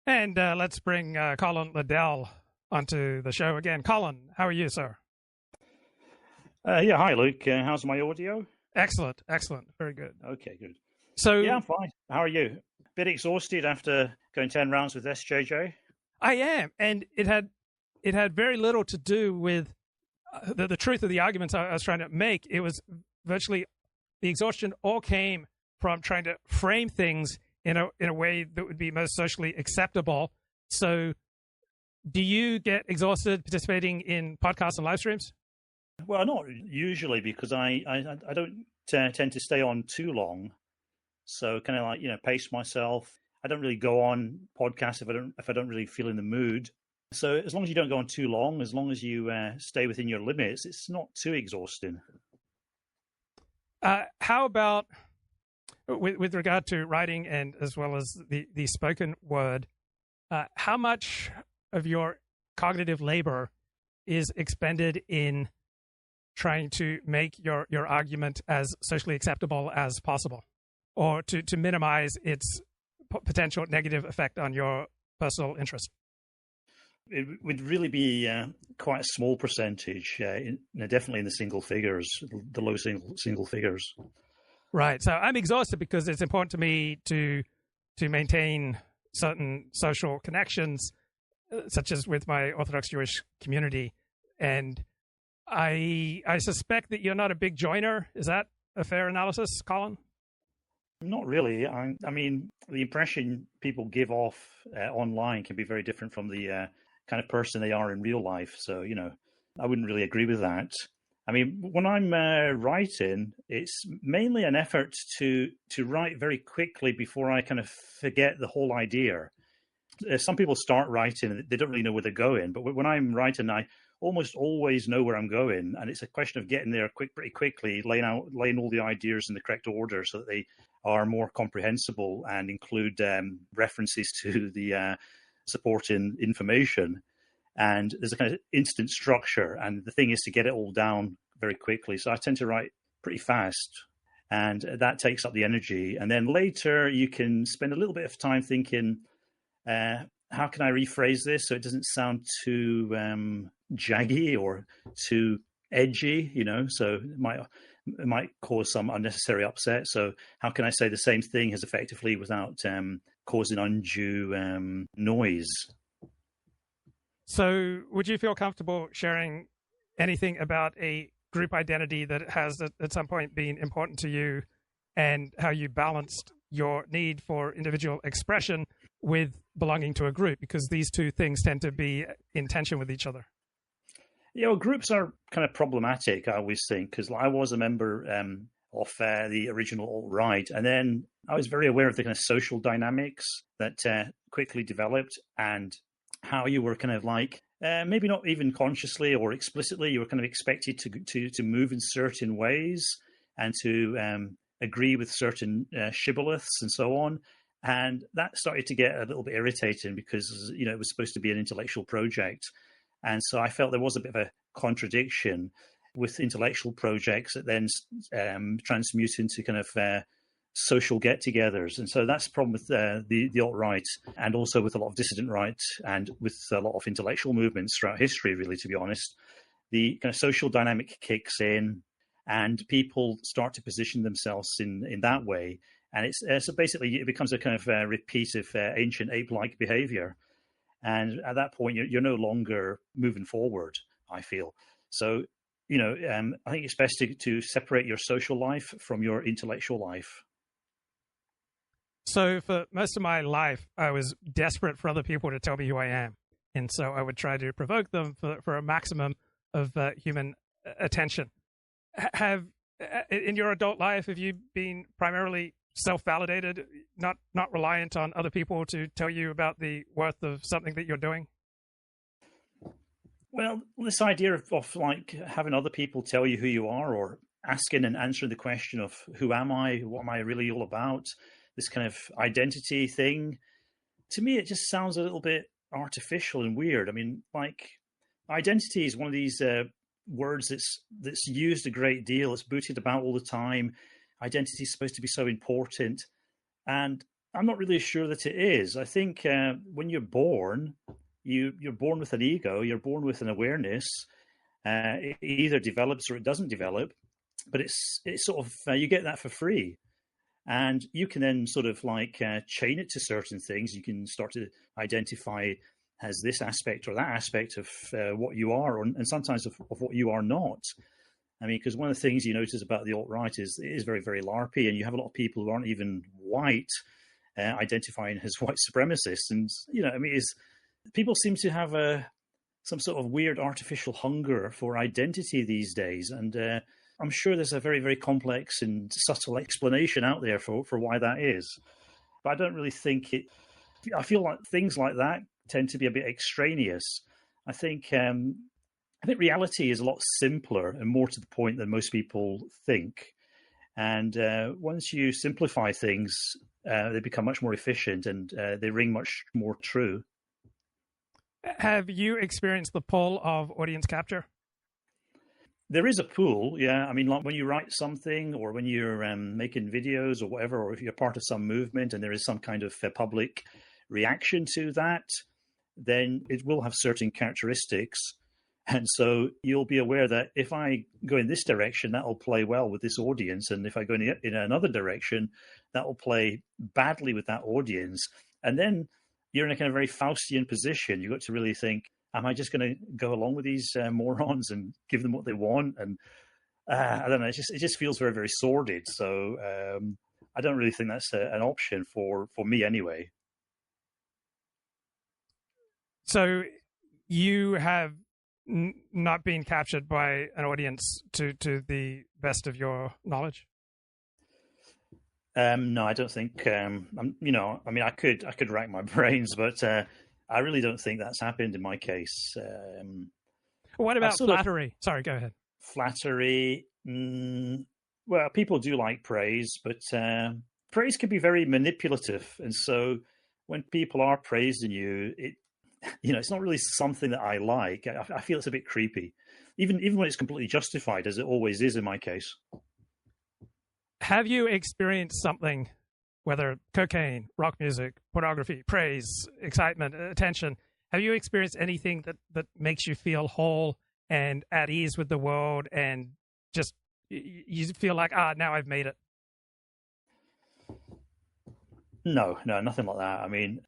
And let's bring Colin Liddell onto the show again. Colin, how are you, sir? Yeah, hi, Luke. How's my audio? Excellent, excellent. Very good. Okay, good. So Yeah, I'm fine. How are you? Bit exhausted after going 10 rounds with SJJ? I am, and it had very little to do with the truth of the arguments I was trying to make. It was virtually the exhaustion all came from trying to frame things in a way that would be most socially acceptable. So, do you get exhausted participating in podcasts and live streams? Well, not usually, because I don't tend to stay on too long. So kind of like, pace myself. I don't really go on podcasts if I don't really feel in the mood. So as long as you don't go on too long, as long as you stay within your limits, it's not too exhausting. How about with regard to writing and as well as the spoken word, how much of your cognitive labor is expended in trying to make your argument as socially acceptable as possible, or to minimize its potential negative effect on your personal interest? It would really be quite a small percentage, definitely in the single figures, the low single figures. Right. So I'm exhausted because it's important to me to maintain certain social connections, such as with my Orthodox Jewish community. And I suspect that you're not a big joiner. Is that a fair analysis, Colin? Not really. I mean, the impression people give off online can be very different from the kind of person they are in real life. So, I wouldn't really agree with that. I mean, when I'm writing, it's mainly an effort to write very quickly before I kind of forget the whole idea. Some people start writing, they don't really know where they're going. But when I'm writing, I almost always know where I'm going. And it's a question of getting there pretty quickly, laying all the ideas in the correct order so that they are more comprehensible and include references to the supporting information. And there's a kind of instant structure. And the thing is to get it all down very quickly. So I tend to write pretty fast. And that takes up the energy. And then later you can spend a little bit of time thinking, how can I rephrase this so it doesn't sound too jaggy or too edgy, so it might cause some unnecessary upset. So how can I say the same thing as effectively without causing undue noise? So would you feel comfortable sharing anything about a group identity that has at some point been important to you and how you balanced your need for individual expression with belonging to a group? Because these two things tend to be in tension with each other. Yeah, well, groups are kind of problematic, I always think, because I was a member of the original alt-right, and then I was very aware of the kind of social dynamics that quickly developed and how you were kind of like, maybe not even consciously or explicitly, you were kind of expected to move in certain ways and to agree with certain shibboleths and so on. And that started to get a little bit irritating because, it was supposed to be an intellectual project. And so I felt there was a bit of a contradiction with intellectual projects that then transmute into kind of social get-togethers. And so that's the problem with the alt-right, and also with a lot of dissident right, and with a lot of intellectual movements throughout history, really, to be honest. The kind of social dynamic kicks in and people start to position themselves in that way. And it's so basically it becomes a kind of repeat of ancient ape-like behavior. And at that point, you're no longer moving forward, I feel. So, I think it's best to separate your social life from your intellectual life. So for most of my life, I was desperate for other people to tell me who I am. And so I would try to provoke them for a maximum of human attention. In your adult life, have you been primarily self-validated, not reliant on other people to tell you about the worth of something that you're doing? Well, this idea of like having other people tell you who you are, or asking and answering the question of who am I, what am I really all about, this kind of identity thing, to me, it just sounds a little bit artificial and weird. I mean, like, identity is one of these words that's used a great deal. It's booted about all the time. Identity is supposed to be so important. And I'm not really sure that it is. I think when you're born, you're born with an ego, you're born with an awareness. It either develops or it doesn't develop, but it's sort of you get that for free, and you can then sort of like chain it to certain things. You can start to identify as this aspect or that aspect of what you are, and sometimes of what you are not. I mean, because one of the things you notice about the alt-right is it is very, very LARPy, and you have a lot of people who aren't even white identifying as white supremacists. And, I mean, people seem to have some sort of weird artificial hunger for identity these days. And I'm sure there's a very, very complex and subtle explanation out there for why that is. But I don't really think I feel like things like that tend to be a bit extraneous. I think reality is a lot simpler and more to the point than most people think. And once you simplify things, they become much more efficient and they ring much more true. Have you experienced the pull of audience capture? There is a pull, yeah. I mean, like when you write something or when you're making videos or whatever, or if you're part of some movement and there is some kind of public reaction to that, then it will have certain characteristics. And so you'll be aware that if I go in this direction, that will play well with this audience. And if I go in another direction, that will play badly with that audience. And then you're in a kind of very Faustian position. You've got to really think, am I just going to go along with these morons and give them what they want? And I don't know, it just feels very, very sordid. So I don't really think that's an option for me anyway. So you have not been captured by an audience to the best of your knowledge? No, I don't think. I mean, I could rack my brains, but I really don't think that's happened in my case. What about flattery? Sorry, go ahead. Flattery. Well, people do like praise, but praise can be very manipulative, and so when people are praising you, it's not really something that I like. I feel it's a bit creepy, even when it's completely justified, as it always is in my case. Have you experienced something, whether cocaine, rock music, pornography, praise, excitement, attention? Have you experienced anything that makes you feel whole and at ease with the world, and just you feel like, now I've made it? No, nothing like that. I mean,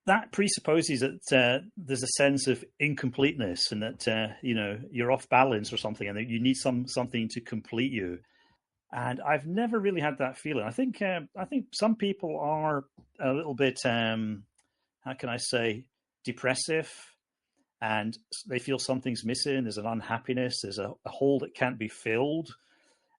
that presupposes that there's a sense of incompleteness and that you're off balance or something, and that you need something to complete you. And I've never really had that feeling. I think some people are a little bit, how can I say, depressive, and they feel something's missing. There's an unhappiness. There's a hole that can't be filled.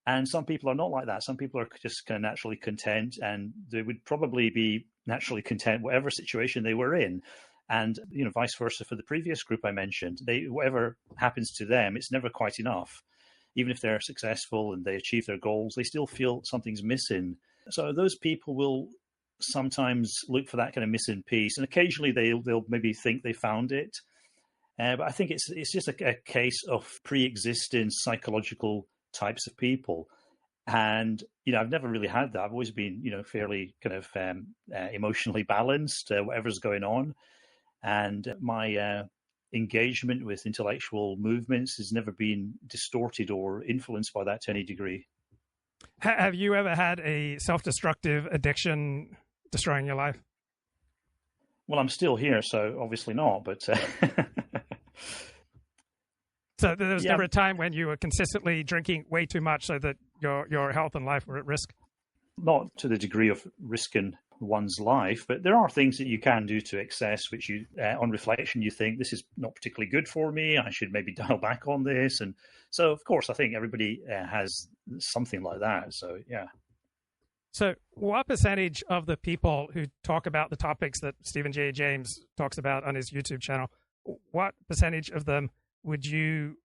And some people are not like that. Some people are just kind of naturally content, and they would probably be naturally content whatever situation they were in. And vice versa for the previous group I mentioned. Whatever happens to them, it's never quite enough. Even if they're successful and they achieve their goals, they still feel something's missing. So those people will sometimes look for that kind of missing piece, and occasionally they'll maybe think they found it. But I think it's just a case of pre-existing psychological types of people. And I've never really had that. I've always been fairly kind of emotionally balanced, whatever's going on, and my engagement with intellectual movements has never been distorted or influenced by that to any degree. Have you ever had a self-destructive addiction destroying your life? Well, I'm still here, so obviously not, but so there was never a time when you were consistently drinking way too much so that your health and life were at risk? Not to the degree of risking one's life, but there are things that you can do to excess, which you, on reflection, you think this is not particularly good for me. I should maybe dial back on this. And so, of course, I think everybody has something like that. So, yeah. So what percentage of the people who talk about the topics that Stephen J. James talks about on his YouTube channel, what percentage of them would you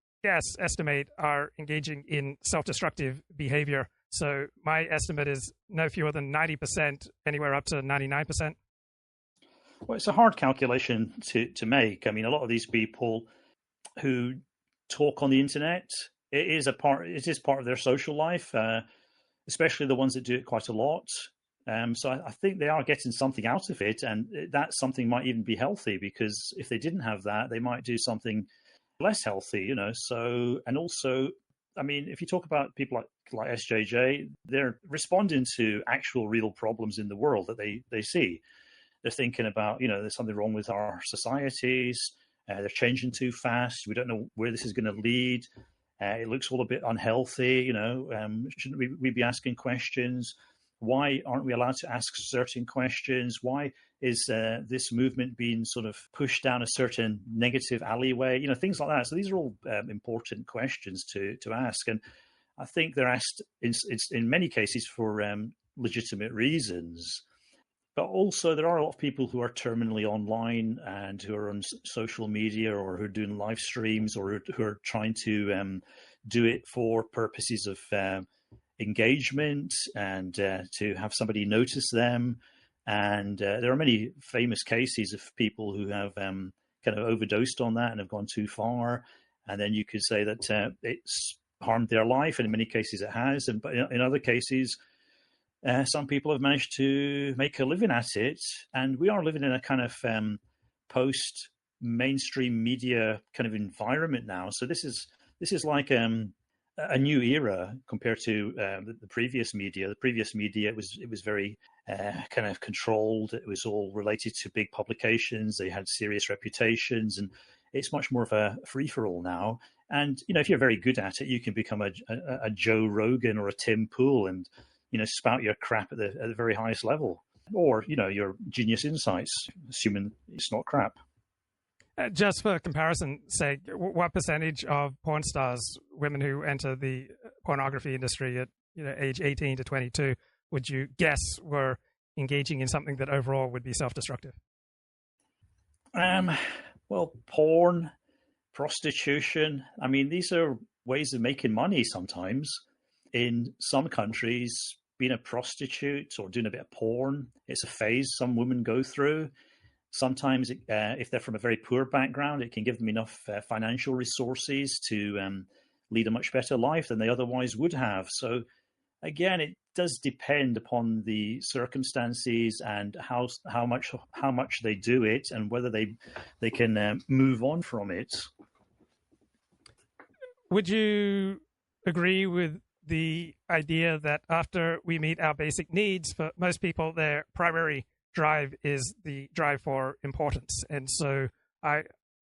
estimate are engaging in self-destructive behavior? So my estimate is no fewer than 90%, anywhere up to 99%. Well, it's a hard calculation to make. I mean, a lot of these people who talk on the internet, it is part of their social life, especially the ones that do it quite a lot. So I think they are getting something out of it, and that something might even be healthy, because if they didn't have that, they might do something less healthy, So, and also, I mean, if you talk about people like SJJ, they're responding to actual real problems in the world that they see. They're thinking about, there's something wrong with our societies. They're changing too fast. We don't know where this is going to lead. It looks all a bit unhealthy. Shouldn't we be asking questions? Why aren't we allowed to ask certain questions? Why is this movement being sort of pushed down a certain negative alleyway? Things like that. So these are all important questions to ask. And I think they're asked in many cases for legitimate reasons. But also there are a lot of people who are terminally online and who are on social media, or who are doing live streams, or who are trying to do it for purposes of engagement and to have somebody notice them. And there are many famous cases of people who have kind of overdosed on that and have gone too far. And then you could say that it's harmed their life, and in many cases it has. But in other cases, some people have managed to make a living at it. And we are living in a kind of post-mainstream media kind of environment now. So this is like a new era compared to the previous media. The previous media, it was very kind of controlled. It was all related to big publications. They had serious reputations, and it's much more of a free-for-all now. And if you're very good at it, you can become a Joe Rogan or a Tim Pool and spout your crap at the very highest level, or your genius insights, assuming it's not crap. Just for comparison's sake, what percentage of porn stars, women who enter the pornography industry at age 18 to 22, would you guess were engaging in something that overall would be self-destructive? Well, porn, prostitution. I mean, these are ways of making money sometimes. In some countries, being a prostitute or doing a bit of porn, it's a phase some women go through. Sometimes, if they're from a very poor background, it can give them enough financial resources to lead a much better life than they otherwise would have. So, again, it does depend upon the circumstances and how much they do it, and whether they can move on from it. Would you agree with the idea that after we meet our basic needs, for most people, their primary drive is the drive for importance? And so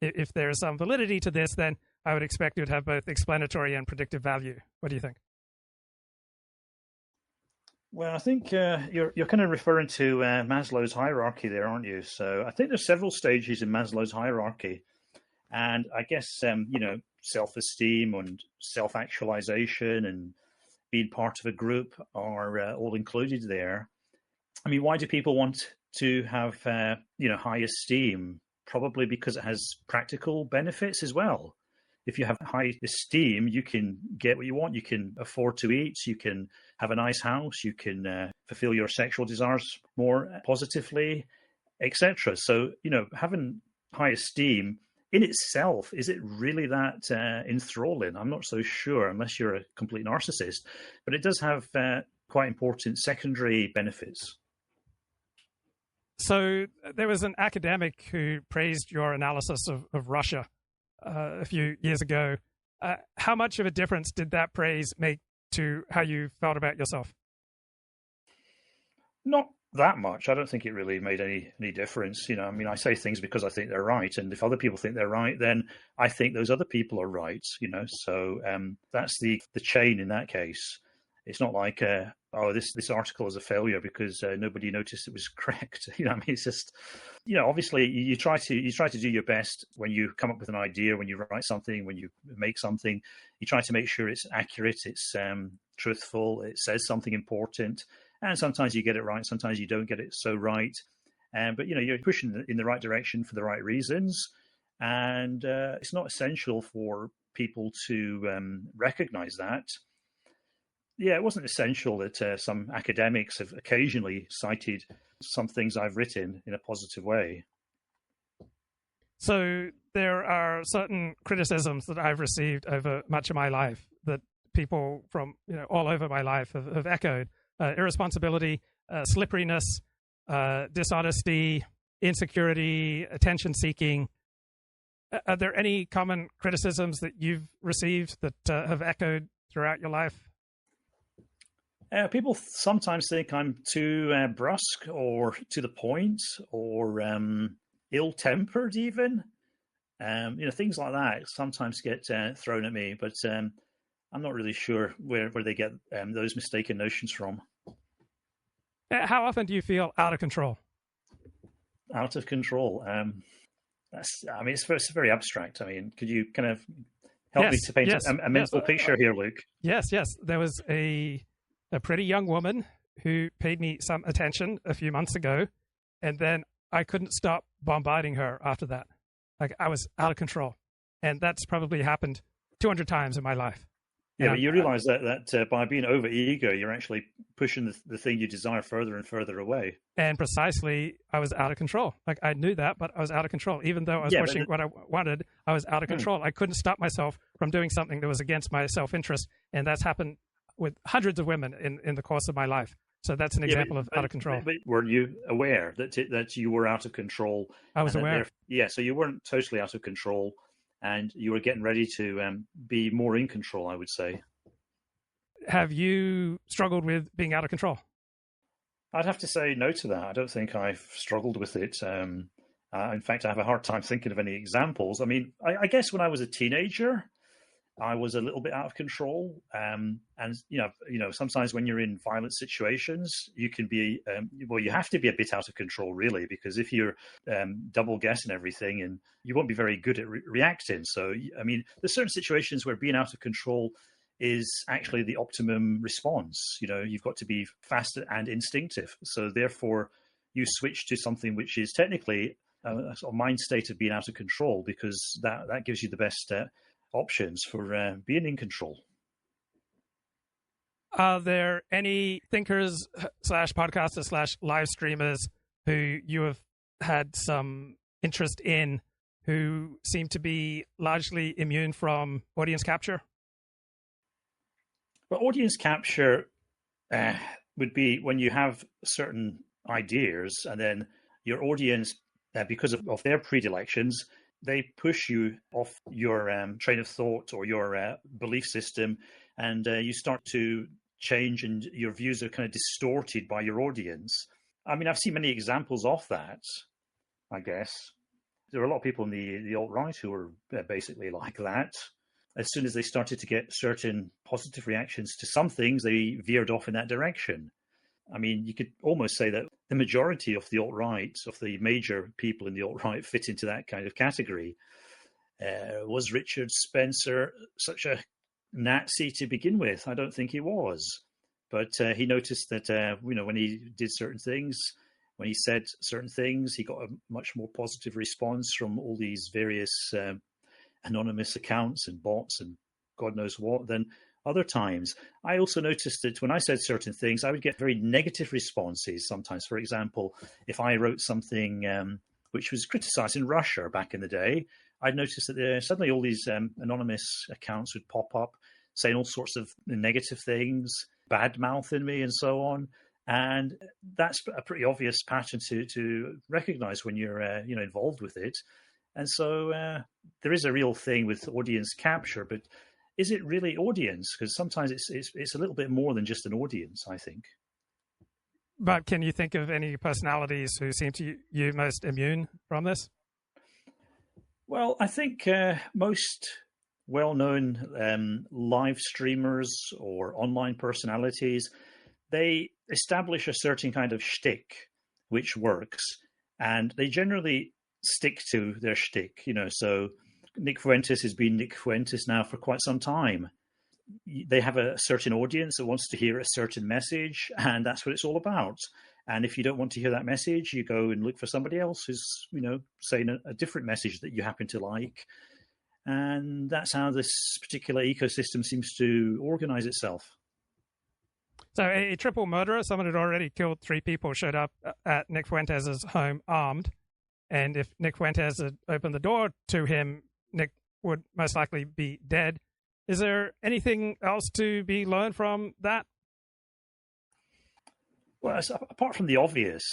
if there is some validity to this, then I would expect it would have both explanatory and predictive value. What do you think? Well, I think you're kind of referring to Maslow's hierarchy there, aren't you? So I think there's several stages in Maslow's hierarchy. And I guess, self-esteem and self-actualization and being part of a group are all included there. I mean, why do people want to have, high esteem? Probably because it has practical benefits as well. If you have high esteem, you can get what you want. You can afford to eat. You can have a nice house. You can fulfill your sexual desires more positively, etc. So, having high esteem in itself, is it really that enthralling? I'm not so sure, unless you're a complete narcissist. But it does have quite important secondary benefits. So there was an academic who praised your analysis of Russia a few years ago. How much of a difference did that praise make to how you felt about yourself? Not that much. I don't think it really made any difference. I mean, I say things because I think they're right, and if other people think they're right, then I think those other people are right. So that's the chain in that case. It's not like this article is a failure because nobody noticed it was correct. I mean, it's just obviously you try to do your best when you come up with an idea, when you write something, when you make something. You try to make sure it's accurate, it's truthful, it says something important. And sometimes you get it right, sometimes you don't get it so right. But you're pushing in the right direction for the right reasons, and it's not essential for people to recognize that. Yeah, it wasn't essential that some academics have occasionally cited some things I've written in a positive way. So there are certain criticisms that I've received over much of my life that people from all over my life have echoed. Irresponsibility, slipperiness, dishonesty, insecurity, attention seeking. Are there any common criticisms that you've received that have echoed throughout your life? People sometimes think I'm too brusque or to the point or ill-tempered even. Things like that sometimes get thrown at me, but I'm not really sure where they get those mistaken notions from. How often do you feel out of control? Out of control. It's very abstract. I mean, could you kind of help me to paint a mental picture here, Luke? Yes. There was a pretty young woman who paid me some attention a few months ago, and then I couldn't stop bombarding her after that. Like, I was out of control. And that's probably happened 200 times in my life. Yeah, but you realize that by being over-eager, you're actually pushing the thing you desire further and further away. And precisely, I was out of control. Like, I knew that, but I was out of control. Even though I was pushing what I wanted, I was out of control. I couldn't stop myself from doing something that was against my self-interest. And that's happened with hundreds of women in the course of my life. So that's an example of out of control. But were you aware that you were out of control? I was aware. So you weren't totally out of control, and you were getting ready to be more in control, I would say. Have you struggled with being out of control? I'd have to say no to that. I don't think I've struggled with it. In fact, I have a hard time thinking of any examples. I mean, I guess when I was a teenager, I was a little bit out of control. And sometimes when you're in violent situations, you can be, you have to be a bit out of control, really, because if you're double guessing everything, and you won't be very good at reacting. So, I mean, there's certain situations where being out of control is actually the optimum response. You've got to be fast and instinctive. So therefore, you switch to something which is technically a sort of mind state of being out of control, because that gives you the best options for being in control. Are there any thinkers / podcasters / live streamers who you have had some interest in who seem to be largely immune from audience capture? Well, audience capture would be when you have certain ideas and then your audience, because of their predilections, they push you off your train of thought or your belief system, and you start to change, and your views are kind of distorted by your audience. I mean, I've seen many examples of that, I guess. There are a lot of people in the alt-right who are basically like that. As soon as they started to get certain positive reactions to some things, they veered off in that direction. I mean, you could almost say that the majority of the alt-right, of the major people in the alt-right, fit into that kind of category. Was Richard Spencer such a Nazi to begin with? I don't think he was. But he noticed that, when he did certain things, when he said certain things, he got a much more positive response from all these various anonymous accounts and bots and God knows what than other times. I also noticed that when I said certain things, I would get very negative responses sometimes. For example, if I wrote something which was criticizing Russia back in the day, I'd noticed that suddenly all these anonymous accounts would pop up saying all sorts of negative things, bad-mouthing me and so on. And that's a pretty obvious pattern to recognize when you're involved with it. And so there is a real thing with audience capture, but is it really audience? Because sometimes it's a little bit more than just an audience, I think. But can you think of any personalities who seem to you most immune from this? Well, I think most well-known live streamers or online personalities, they establish a certain kind of shtick which works, and they generally stick to their shtick. So Nick Fuentes has been Nick Fuentes now for quite some time. They have a certain audience that wants to hear a certain message, and that's what it's all about. And if you don't want to hear that message, you go and look for somebody else who's, saying a different message that you happen to like. And that's how this particular ecosystem seems to organize itself. So a triple murderer, someone who'd already killed 3 people, showed up at Nick Fuentes' home armed. And if Nick Fuentes had opened the door to him, Nick would most likely be dead. Is there anything else to be learned from that? Well, apart from the obvious,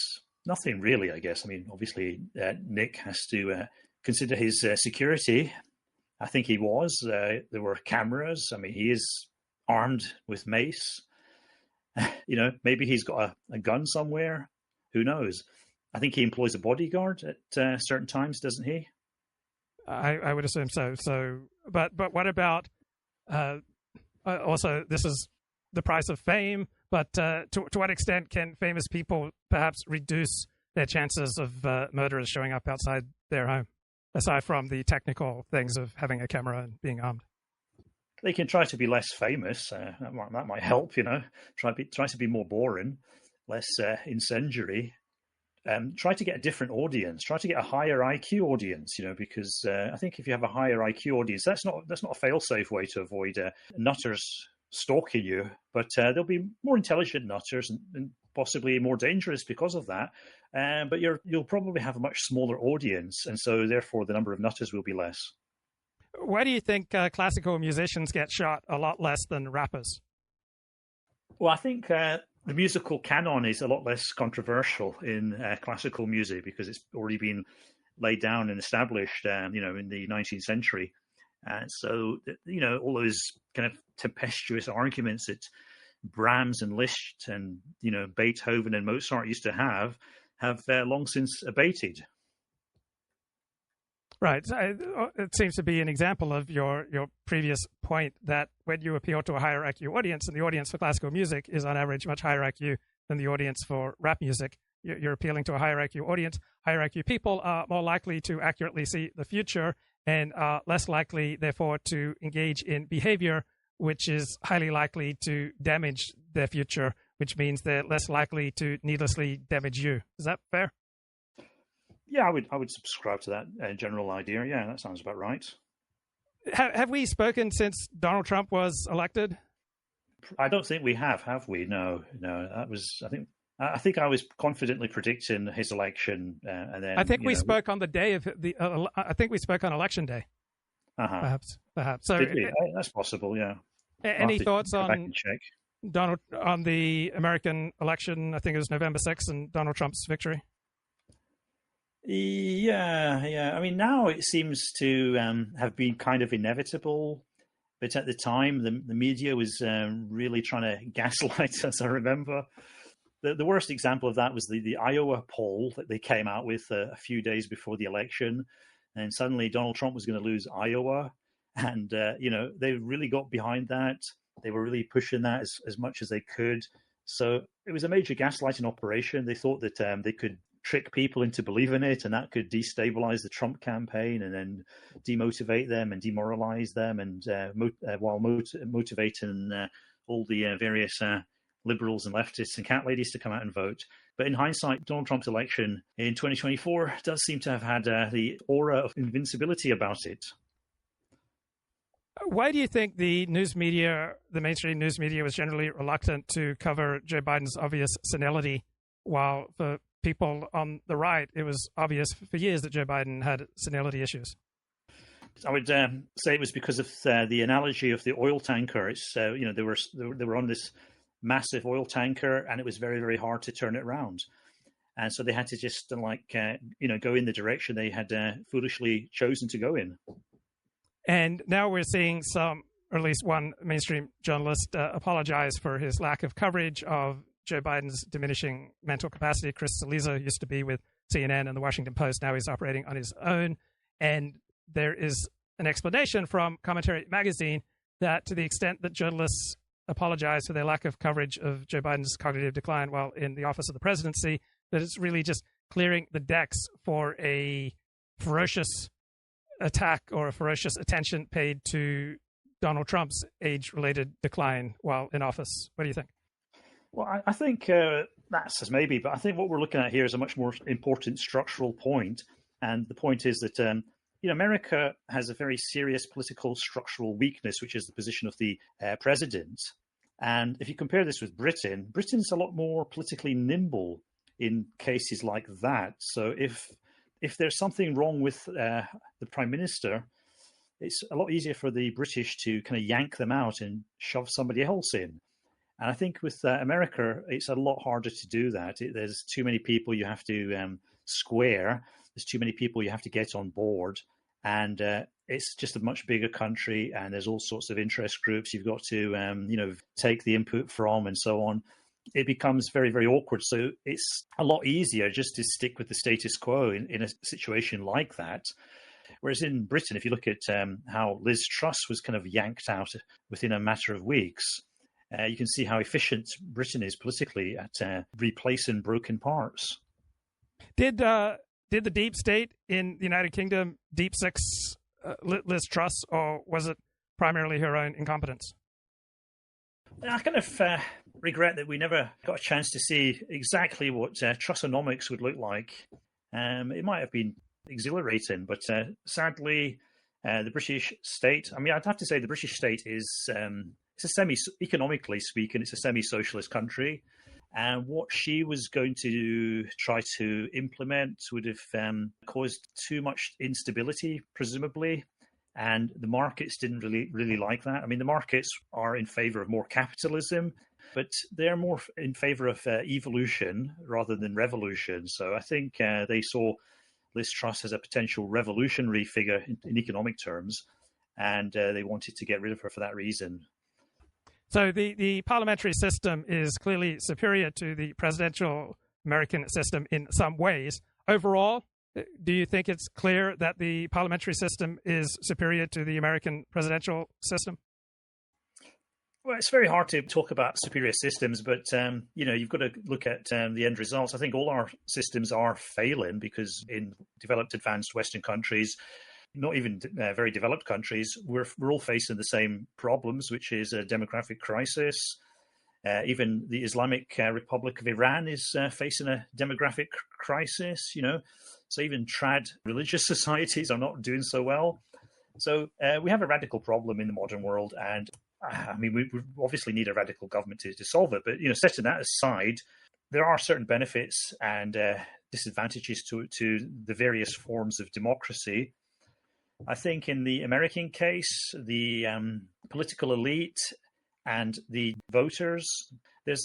nothing really, I guess. I mean, obviously, Nick has to consider his security. I think he was. There were cameras. I mean, he is armed with mace. Maybe he's got a gun somewhere. Who knows? I think he employs a bodyguard at certain times, doesn't he? I would assume so. But what about also, this is the price of fame, but to what extent can famous people perhaps reduce their chances of murderers showing up outside their home, aside from the technical things of having a camera and being armed? They can try to be less famous. That might help, Try to be more boring, less incendiary. Try to get a different audience. Try to get a higher IQ audience, because I think if you have a higher IQ audience, that's not a fail-safe way to avoid nutters stalking you. But there'll be more intelligent nutters and possibly more dangerous because of that. But you'll probably have a much smaller audience, and so therefore the number of nutters will be less. Why do you think classical musicians get shot a lot less than rappers? Well, I think the musical canon is a lot less controversial in classical music because it's already been laid down and established, in the 19th century. So, all those kind of tempestuous arguments that Brahms and Liszt and, Beethoven and Mozart used to have long since abated. Right. It seems to be an example of your previous point that when you appeal to a higher IQ audience, and the audience for classical music is on average much higher IQ than the audience for rap music, you're appealing to a higher IQ audience. Higher IQ people are more likely to accurately see the future and are less likely, therefore, to engage in behavior which is highly likely to damage their future, which means they're less likely to needlessly damage you. Is that fair? Yeah, I would subscribe to that general idea. Yeah, that sounds about right. Have we spoken since Donald Trump was elected? I don't think we have we? No. That was, I think I was confidently predicting his election, and then I think we spoke on the day of the. I think we spoke on election day. Perhaps. So that's possible. Yeah. Any thoughts on Donald on the American election? I think it was November 6th and Donald Trump's victory. Yeah. I mean, now it seems to have been kind of inevitable, but at the time, the media was really trying to gaslight us. I remember the worst example of that was the Iowa poll that they came out with a few days before the election, and suddenly Donald Trump was going to lose Iowa, and they really got behind that. They were really pushing that as much as they could. So it was a major gaslighting operation. They thought that they could trick people into believing it, and that could destabilize the Trump campaign and then demotivate them and demoralize them, and while motivating all the various liberals and leftists and cat ladies to come out and vote. But in hindsight, Donald Trump's election in 2024 does seem to have had the aura of invincibility about it. Why do you think the news media, the mainstream news media, was generally reluctant to cover Joe Biden's obvious senility, while for people on the right, it was obvious for years that Joe Biden had senility issues? I would say it was because of the analogy of the oil tanker. It's they were on this massive oil tanker, and it was very, very hard to turn it around, and so they had to just go in the direction they had foolishly chosen to go in. And now we're seeing some, or at least one mainstream journalist apologize for his lack of coverage of Joe Biden's diminishing mental capacity. Chris Cillizza used to be with CNN and the Washington Post. Now he's operating on his own. And there is an explanation from Commentary Magazine that to the extent that journalists apologize for their lack of coverage of Joe Biden's cognitive decline while in the office of the presidency, that it's really just clearing the decks for a ferocious attack or a ferocious attention paid to Donald Trump's age-related decline while in office. What do you think? Well, I think that's maybe, but I think what we're looking at here is a much more important structural point. And the point is that, America has a very serious political structural weakness, which is the position of the president. And if you compare this with Britain's a lot more politically nimble in cases like that. So if there's something wrong with the prime minister, it's a lot easier for the British to kind of yank them out and shove somebody else in. And I think with America, it's a lot harder to do that. There's too many people you have to square. There's too many people you have to get on board. And it's just a much bigger country, and there's all sorts of interest groups you've got to, take the input from and so on. It becomes very, very awkward. So it's a lot easier just to stick with the status quo in a situation like that. Whereas in Britain, if you look at how Liz Truss was kind of yanked out within a matter of weeks, you can see how efficient Britain is politically at replacing broken parts. Did the deep state in the United Kingdom deep six Liz Truss, or was it primarily her own incompetence? I kind of regret that we never got a chance to see exactly what Trussonomics would look like. It might have been exhilarating, but sadly, the British state, I mean, I'd have to say the British state is, economically speaking, it's a semi-socialist country. And what she was going to try to implement would have caused too much instability, presumably. And the markets didn't really like that. I mean, the markets are in favor of more capitalism, but they're more in favor of evolution rather than revolution. So I think they saw Liz Truss as a potential revolutionary figure in economic terms, and they wanted to get rid of her for that reason. So the parliamentary system is clearly superior to the presidential American system in some ways. Overall, do you think it's clear that the parliamentary system is superior to the American presidential system? Well, it's very hard to talk about superior systems, but you've got to look at the end results. I think all our systems are failing because in developed, advanced Western countries, not even very developed countries, we're all facing the same problems, which is a demographic crisis. Even the Islamic Republic of Iran is facing a demographic crisis, So even trad religious societies are not doing so well. So we have a radical problem in the modern world. And I mean, we obviously need a radical government to solve it. But, setting that aside, there are certain benefits and disadvantages to the various forms of democracy. I think in the American case, the political elite and the voters, there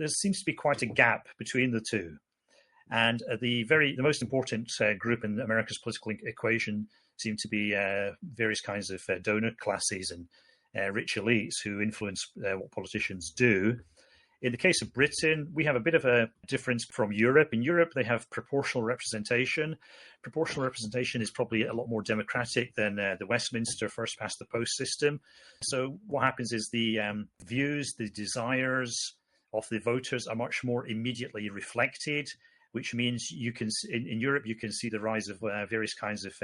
seems to be quite a gap between the two. And the most important group in America's political equation seem to be various kinds of donor classes and rich elites who influence what politicians do. In the case of Britain, we have a bit of a difference from Europe. In Europe, they have proportional representation. Proportional representation is probably a lot more democratic than the Westminster first past the post system. So what happens is the views, the desires of the voters are much more immediately reflected, which means you can, in Europe, you can see the rise of various kinds of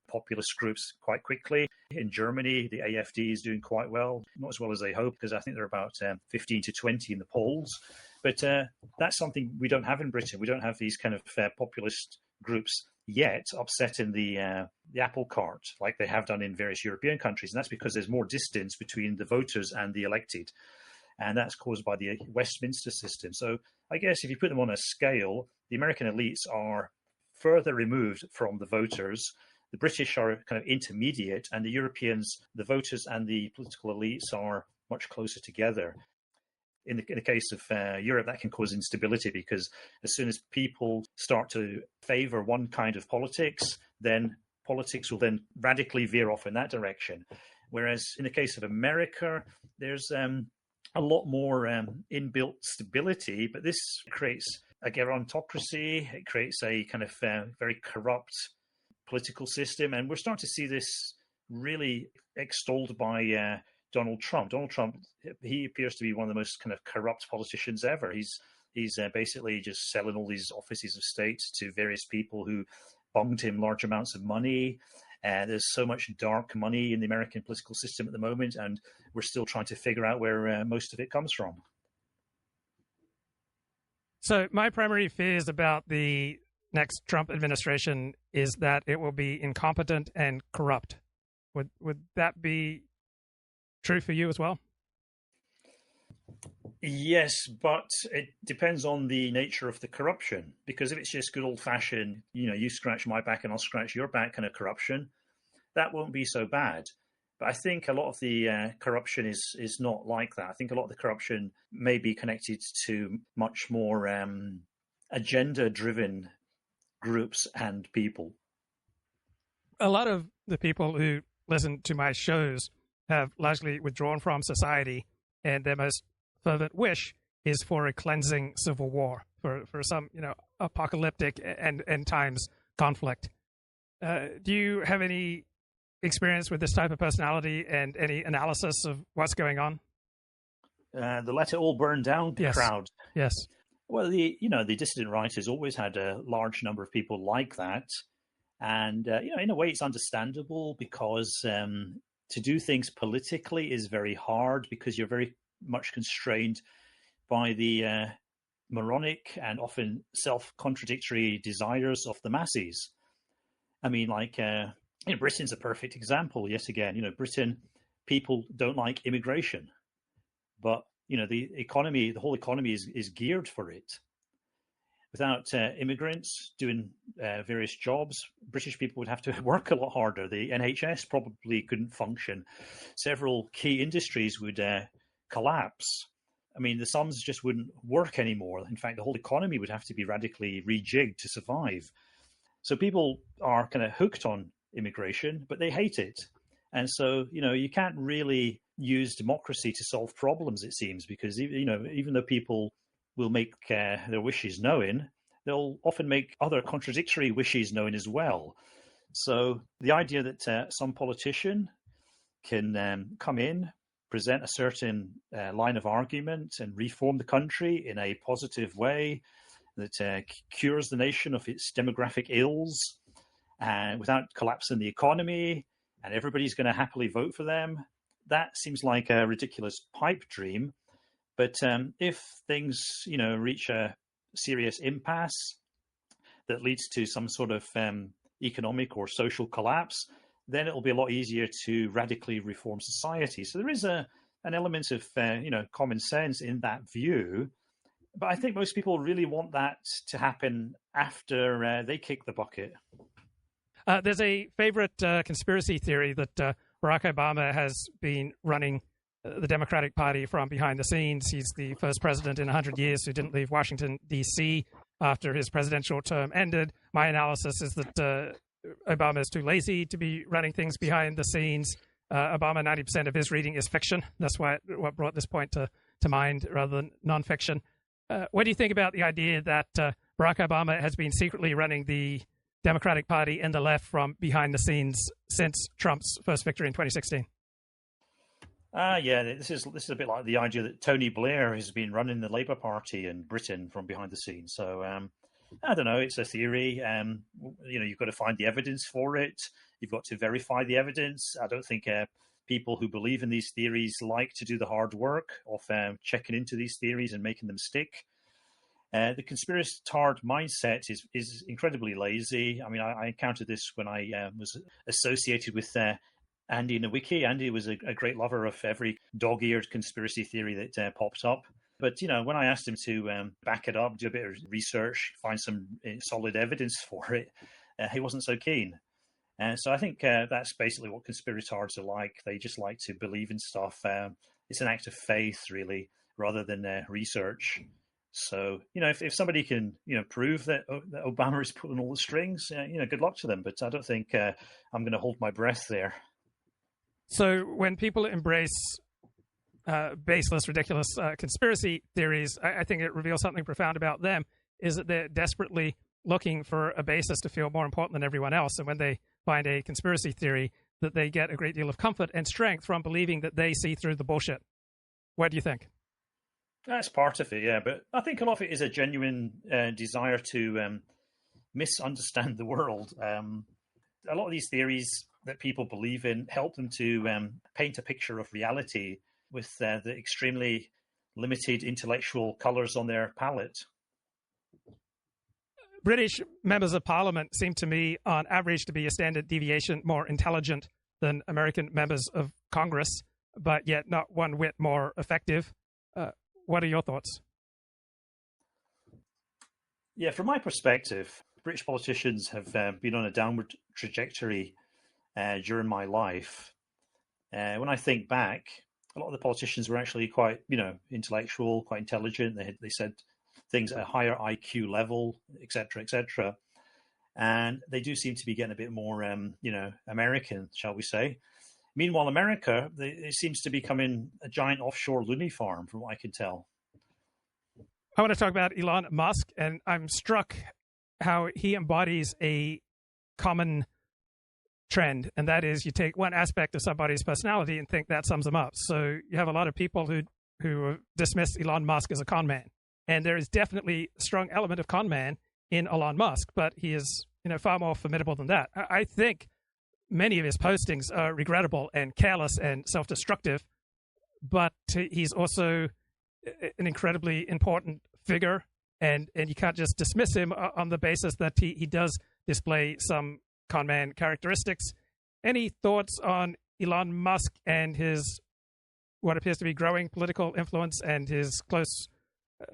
populist groups quite quickly. In Germany, the AfD is doing quite well, not as well as they hope, because I think they're about 15 to 20 in the polls. But that's something we don't have in Britain. We don't have these kind of populist groups yet upsetting the apple cart like they have done in various European countries. And that's because there's more distance between the voters and the elected. And that's caused by the Westminster system. So I guess if you put them on a scale, the American elites are further removed from the voters. The British are kind of intermediate, and the Europeans, the voters and the political elites are much closer together. In the case of Europe, that can cause instability because as soon as people start to favor one kind of politics, then politics will then radically veer off in that direction. Whereas in the case of America, there's a lot more inbuilt stability, but this creates a gerontocracy. It creates a kind of very corrupt political system. And we're starting to see this really extolled by Donald Trump. Donald Trump, he appears to be one of the most kind of corrupt politicians ever. He's basically just selling all these offices of state to various people who bunged him large amounts of money. There's so much dark money in the American political system at the moment, and we're still trying to figure out where most of it comes from. So my primary fears about the next Trump administration is that it will be incompetent and corrupt. Would that be true for you as well? Yes, but it depends on the nature of the corruption. Because if it's just good old-fashioned, you scratch my back and I'll scratch your back kind of corruption, that won't be so bad. But I think a lot of the corruption is not like that. I think a lot of the corruption may be connected to much more agenda-driven groups and people. A lot of the people who listen to my shows have largely withdrawn from society, and their most fervent wish is for a cleansing civil war, for some apocalyptic end times conflict. Do you have any experience with this type of personality and any analysis of what's going on? The let it all burn down crowd. Yes. Well, the dissident right has always had a large number of people like that, and in a way, it's understandable because to do things politically is very hard because you're very much constrained by the moronic and often self-contradictory desires of the masses. I mean, Britain's a perfect example. Yet again, Britain, people don't like immigration, but the economy, the whole economy is geared for it. Without immigrants doing various jobs, British people would have to work a lot harder. The NHS probably couldn't function. Several key industries would collapse. I mean, the sums just wouldn't work anymore. In fact, the whole economy would have to be radically rejigged to survive. So people are kind of hooked on immigration, but they hate it. And so, you can't really use democracy to solve problems, it seems, because, even though people will make their wishes known, they'll often make other contradictory wishes known as well. So the idea that some politician can come in, present a certain line of argument and reform the country in a positive way that cures the nation of its demographic ills and without collapsing the economy, and everybody's going to happily vote for them, that seems like a ridiculous pipe dream. But if things, reach a serious impasse that leads to some sort of economic or social collapse, then it'll be a lot easier to radically reform society. So there is an element of, common sense in that view. But I think most people really want that to happen after they kick the bucket. There's a favorite conspiracy theory that Barack Obama has been running the Democratic Party from behind the scenes. He's the first president in 100 years who didn't leave Washington, D.C. after his presidential term ended. My analysis is that Obama is too lazy to be running things behind the scenes. Obama, 90% of his reading is fiction. That's what brought this point to mind rather than nonfiction. What do you think about the idea that Barack Obama has been secretly running the Democratic Party and the left from behind the scenes since Trump's first victory in 2016? Yeah, this is a bit like the idea that Tony Blair has been running the Labour Party in Britain from behind the scenes. So I don't know. It's a theory. You've got to find the evidence for it. You've got to verify the evidence. I don't think people who believe in these theories like to do the hard work of checking into these theories and making them stick. The conspiritard mindset is incredibly lazy. I mean, I encountered this when I was associated with Andy Nowicki. Andy was a great lover of every dog-eared conspiracy theory that popped up. But, when I asked him to back it up, do a bit of research, find some solid evidence for it, he wasn't so keen. So I think that's basically what conspiritards are like. They just like to believe in stuff. It's an act of faith, really, rather than research. So, if somebody can, prove that Obama is pulling all the strings, good luck to them. But I don't think I'm going to hold my breath there. So when people embrace baseless, ridiculous conspiracy theories, I think it reveals something profound about them, is that they're desperately looking for a basis to feel more important than everyone else. And when they find a conspiracy theory, that they get a great deal of comfort and strength from believing that they see through the bullshit. What do you think? That's part of it, yeah. But I think a lot of it is a genuine desire to misunderstand the world. A lot of these theories that people believe in help them to paint a picture of reality with the extremely limited intellectual colours on their palette. British members of parliament seem to me, on average, to be a standard deviation more intelligent than American members of Congress, but yet not one whit more effective. What are your thoughts? Yeah, from my perspective, British politicians have been on a downward trajectory during my life. When I think back, a lot of the politicians were actually quite, intellectual, quite intelligent. They said things at a higher IQ level, etc., etc. And they do seem to be getting a bit more, American, shall we say. Meanwhile, America, it seems to be becoming a giant offshore loony farm, from what I can tell. I want to talk about Elon Musk, and I'm struck how he embodies a common trend, and that is you take one aspect of somebody's personality and think that sums them up. So you have a lot of people who dismiss Elon Musk as a con man, and there is definitely a strong element of con man in Elon Musk, but he is far more formidable than that. I think many of his postings are regrettable and careless and self-destructive, but he's also an incredibly important figure, and you can't just dismiss him on the basis that he does display some con man characteristics. Any thoughts on Elon Musk and his what appears to be growing political influence and his close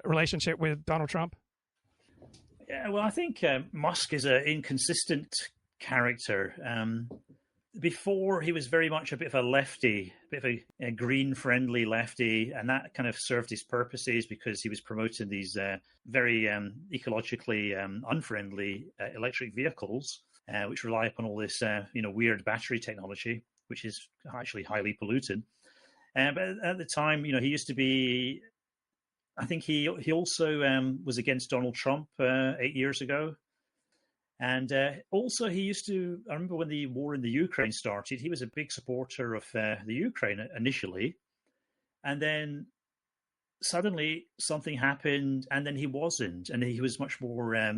relationship with Donald Trump? Yeah, well, I think Musk is an inconsistent character. Before, he was very much a bit of a lefty, a bit of a green-friendly lefty, and that kind of served his purposes because he was promoting these very ecologically unfriendly electric vehicles, which rely upon all this, weird battery technology, which is actually highly polluted. But at the time, he used to be. I think he also was against Donald Trump 8 years ago. And also he used to, I remember when the war in the Ukraine started, he was a big supporter of the Ukraine initially. And then suddenly something happened and then he wasn't. And he was much more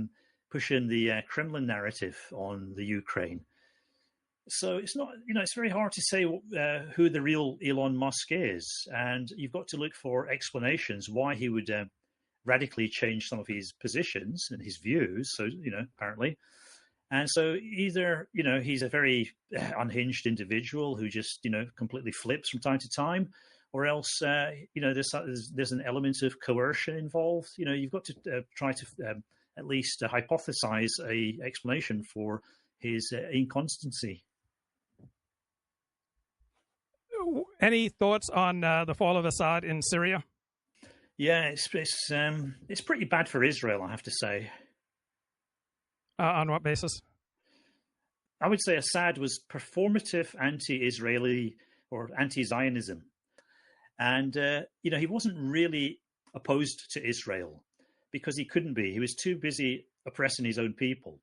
pushing the Kremlin narrative on the Ukraine. So it's not, it's very hard to say who the real Elon Musk is. And you've got to look for explanations why he would radically change some of his positions and his views. So, apparently. And so either, he's a very unhinged individual who just, completely flips from time to time, or else, there's an element of coercion involved. You've got to try to at least hypothesize a explanation for his inconstancy. Any thoughts on the fall of Assad in Syria? Yeah, it's pretty bad for Israel, I have to say. On what basis? I would say Assad was performative anti-Israeli or anti-Zionism. And, he wasn't really opposed to Israel because he couldn't be. He was too busy oppressing his own people.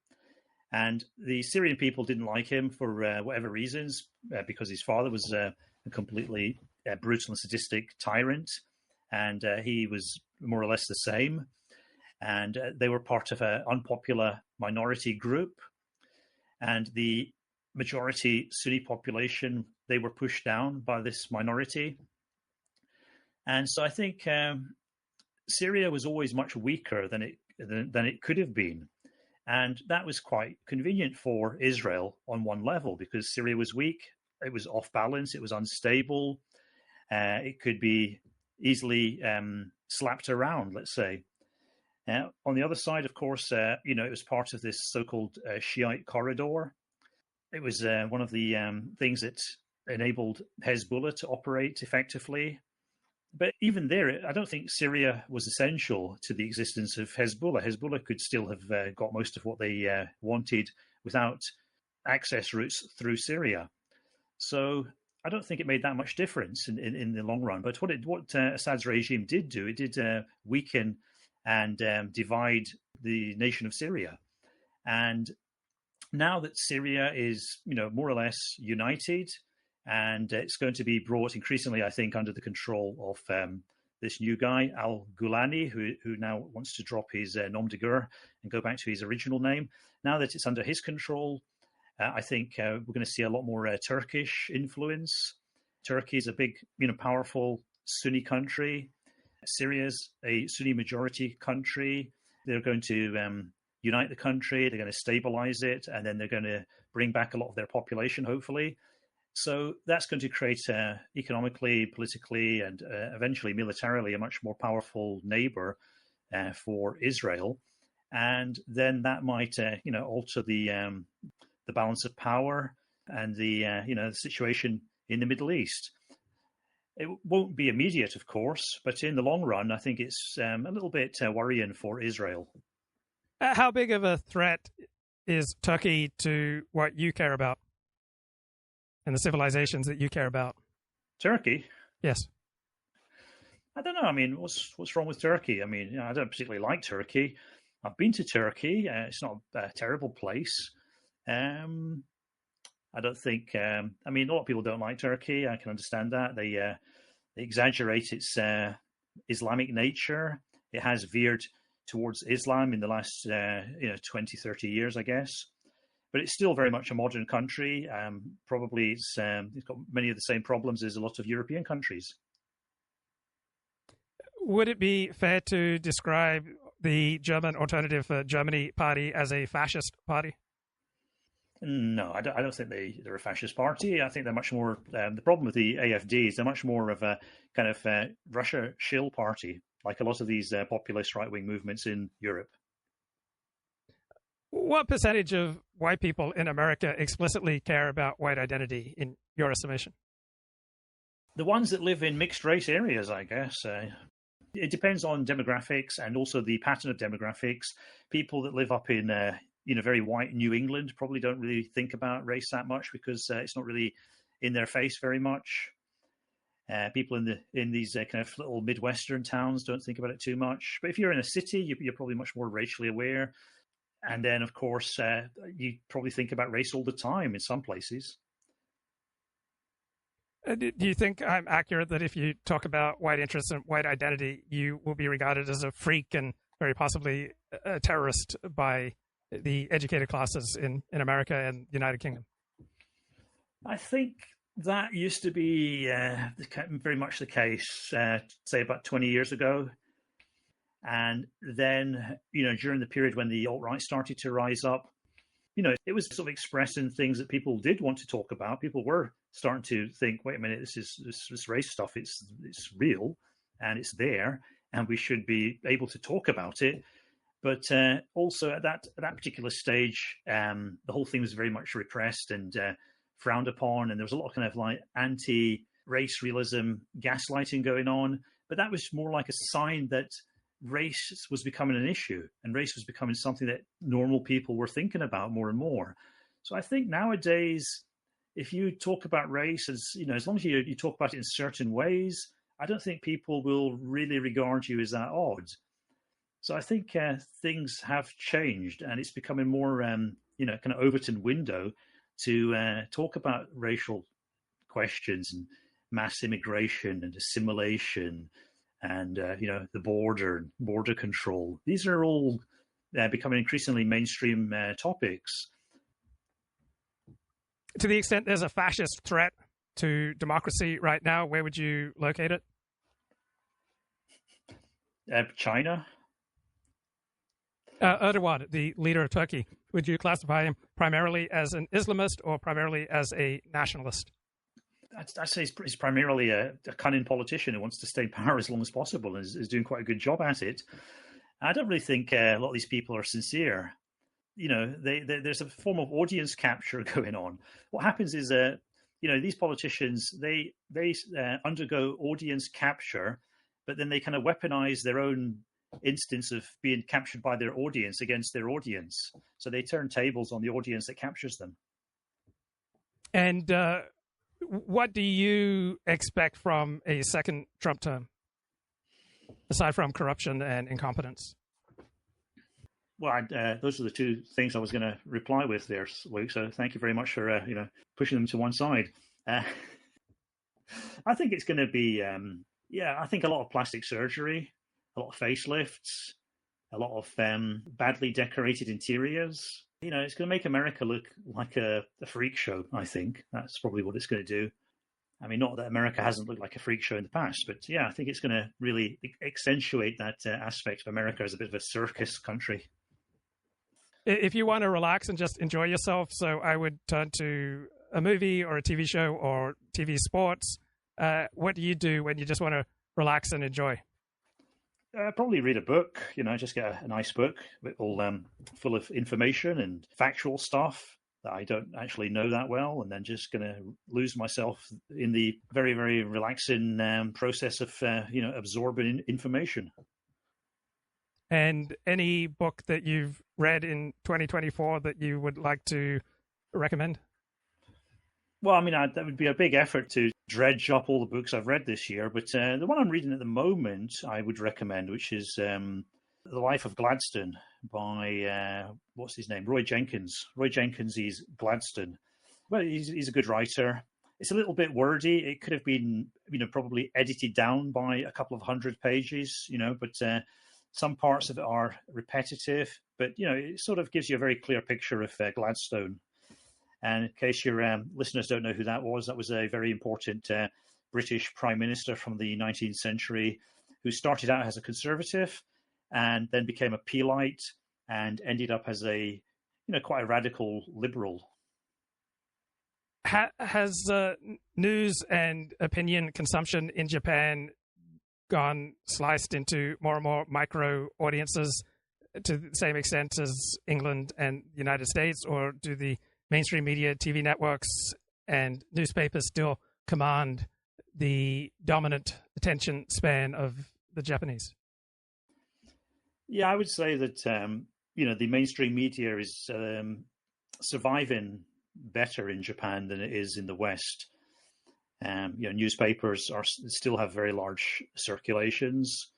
And the Syrian people didn't like him for whatever reasons, because his father was a completely brutal and sadistic tyrant. And he was more or less the same. And they were part of an unpopular minority group. And the majority Sunni population, they were pushed down by this minority. And so I think Syria was always much weaker than it could have been. And that was quite convenient for Israel on one level because Syria was weak. It was off balance. It was unstable. It could be easily slapped around, let's say. On the other side, of course, it was part of this so-called Shiite corridor. It was one of the things that enabled Hezbollah to operate effectively. But even there, I don't think Syria was essential to the existence of Hezbollah. Hezbollah could still have got most of what they wanted without access routes through Syria. So I don't think it made that much difference in the long run. But what Assad's regime did do, it did weaken and divide the nation of Syria. And now that Syria is, more or less united, and it's going to be brought increasingly, I think, under the control of this new guy, al-Gulani, who now wants to drop his nom de guerre and go back to his original name. Now that it's under his control, I think we're going to see a lot more Turkish influence. Turkey is a big, powerful Sunni country. Syria's a Sunni majority country. They're going to unite the country. They're going to stabilize it, and then they're going to bring back a lot of their population, hopefully. So that's going to create economically, politically, and eventually militarily a much more powerful neighbor for Israel. And then that might, alter the balance of power and the situation in the Middle East. It won't be immediate, of course, but in the long run, I think it's a little bit worrying for Israel. How big of a threat is Turkey to what you care about and the civilizations that you care about? Turkey? Yes. I don't know. I mean, what's wrong with Turkey? I mean, I don't particularly like Turkey. I've been to Turkey. It's not a terrible place. I don't think. I mean, a lot of people don't like Turkey. I can understand that. They exaggerate its Islamic nature. It has veered towards Islam in the last 20, 30 years, I guess. But it's still very much a modern country. Probably it's got many of the same problems as a lot of European countries. Would it be fair to describe the German Alternative for Germany party as a fascist party? No, I don't think they're a fascist party. I think they're much more, the problem with the AfD is they're much more of a kind of Russia shill party, like a lot of these populist right-wing movements in Europe. What percentage of white people in America explicitly care about white identity, in your estimation? The ones that live in mixed race areas, I guess. It depends on demographics and also the pattern of demographics. People that live up in very white New England probably don't really think about race that much because it's not really in their face very much. People in these kind of little Midwestern towns don't think about it too much. But if you're in a city, you're probably much more racially aware. And then, of course, you probably think about race all the time in some places. Do you think I'm accurate that if you talk about white interests and white identity, you will be regarded as a freak and very possibly a terrorist by the educated classes in America and the United Kingdom? I think that used to be very much the case, say about 20 years ago. And then, during the period when the alt-right started to rise up, it was sort of expressing things that people did want to talk about. People were starting to think, wait a minute, this race stuff, it's real and it's there and we should be able to talk about it. But also at that particular stage, the whole thing was very much repressed and frowned upon. And there was a lot of kind of like anti-race realism, gaslighting going on. But that was more like a sign that race was becoming an issue and race was becoming something that normal people were thinking about more and more. So I think nowadays, if you talk about race, as long as you talk about it in certain ways, I don't think people will really regard you as that odd. So I think things have changed and it's becoming more, kind of Overton window to talk about racial questions and mass immigration and assimilation and, the border control. These are all becoming increasingly mainstream topics. To the extent there's a fascist threat to democracy right now, where would you locate it? China. Erdogan, the leader of Turkey, would you classify him primarily as an Islamist or primarily as a nationalist? I'd say he's primarily a cunning politician who wants to stay in power as long as possible and is doing quite a good job at it. I don't really think a lot of these people are sincere. There's a form of audience capture going on. What happens is, these politicians, they undergo audience capture, but then they kind of weaponize their own instance of being captured by their audience against their audience. So they turn tables on the audience that captures them. And what do you expect from a second Trump term, aside from corruption and incompetence? Well, those are the two things I was going to reply with there, Luke. So thank you very much for pushing them to one side. I think it's going to be, I think a lot of plastic surgery, a lot of facelifts, a lot of badly decorated interiors. It's going to make America look like a freak show, I think. That's probably what it's going to do. I mean, not that America hasn't looked like a freak show in the past, but yeah, I think it's going to really accentuate that aspect of America as a bit of a circus country. If you want to relax and just enjoy yourself, so I would turn to a movie or a TV show or TV sports. What do you do when you just want to relax and enjoy? Probably read a book, just get a nice book all full of information and factual stuff. that I don't actually know that well, and then just going to lose myself in the very, very relaxing process of absorbing information. And any book that you've read in 2024 that you would like to recommend? Well, I mean, that would be a big effort to dredge up all the books I've read this year. But the one I'm reading at the moment, I would recommend, which is The Life of Gladstone by, what's his name? Roy Jenkins. Roy Jenkins is Gladstone. Well, he's a good writer. It's a little bit wordy. It could have been, probably edited down by a couple of 100 pages, but some parts of it are repetitive. But, it sort of gives you a very clear picture of Gladstone. And in case your listeners don't know who that was a very important British prime minister from the 19th century who started out as a conservative and then became a Peelite and ended up as a, quite a radical liberal. Has news and opinion consumption in Japan gone sliced into more and more micro audiences to the same extent as England and the United States, or do the mainstream media, TV networks, and newspapers still command the dominant attention span of the Japanese? Yeah, I would say that, the mainstream media is surviving better in Japan than it is in the West. Newspapers still have very large circulations.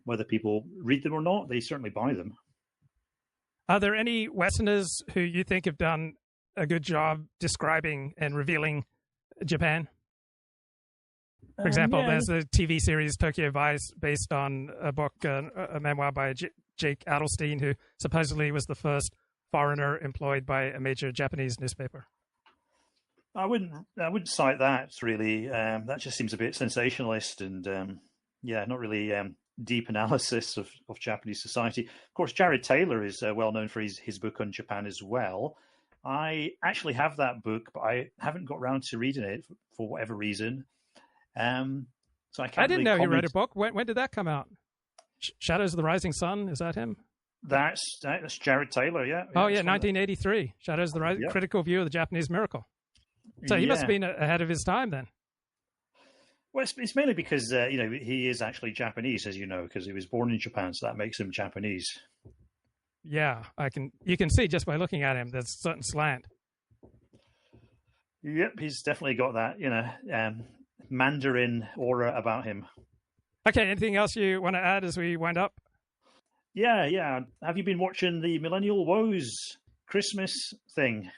Whether people read them or not, they certainly buy them. Are there any Westerners who you think have done a good job describing and revealing Japan? For example, there's the TV series Tokyo Vice based on a book, a memoir by Jake Adelstein, who supposedly was the first foreigner employed by a major Japanese newspaper. I wouldn't cite that, really. That just seems a bit sensationalist and, not really deep analysis of Japanese society. Of course, Jared Taylor is well known for his book on Japan as well. I actually have that book, but I haven't got around to reading it for whatever reason. So I didn't know he wrote a book. When did that come out? Shadows of the Rising Sun, is that him? That's Jared Taylor, yeah. Oh, yeah, 1983. Shadows of the Rising, critical view of the Japanese miracle. So he must have been ahead of his time then. Well, it's mainly because, he is actually Japanese, as you know, because he was born in Japan, so that makes him Japanese. Yeah, you can see just by looking at him, there's a certain slant. Yep, he's definitely got that, Mandarin aura about him. Okay, anything else you want to add as we wind up? Yeah. Have you been watching the Millenniyule Woes Christmas thing?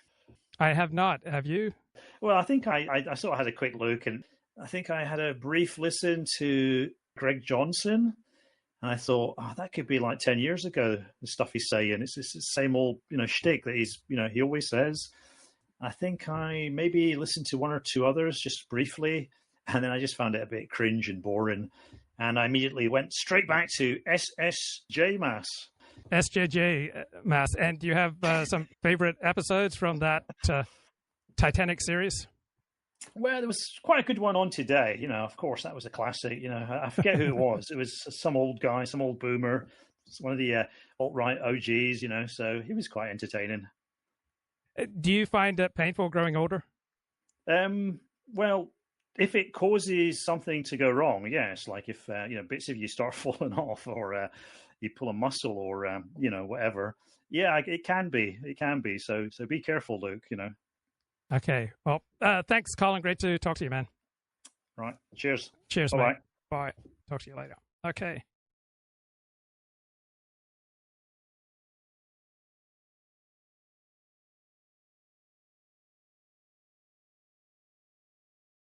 I have not. Have you? Well, I think I sort of had a quick look, and I think I had a brief listen to Greg Johnson, and I thought, that could be like 10 years ago, the stuff he's saying. It's the same old, shtick that he always says. I think I maybe listened to one or two others just briefly, and then I just found it a bit cringe and boring. And I immediately went straight back to SJJmas. SJJmas. And do you have some favorite episodes from that Titanic series? Well, there was quite a good one on today. Of course, that was a classic. I forget who it was. It was some old guy, some old boomer. It's one of the alt-right OGs, so he was quite entertaining. Do you find it painful growing older? Well, if it causes something to go wrong, yes. Like if, bits of you start falling off or you pull a muscle or, whatever. Yeah, it can be. It can be. So be careful, Luke, Okay. Well, thanks, Colin. Great to talk to you, man. Right. Cheers. Cheers, Bye-bye. mate. Bye. Talk to you later. Okay.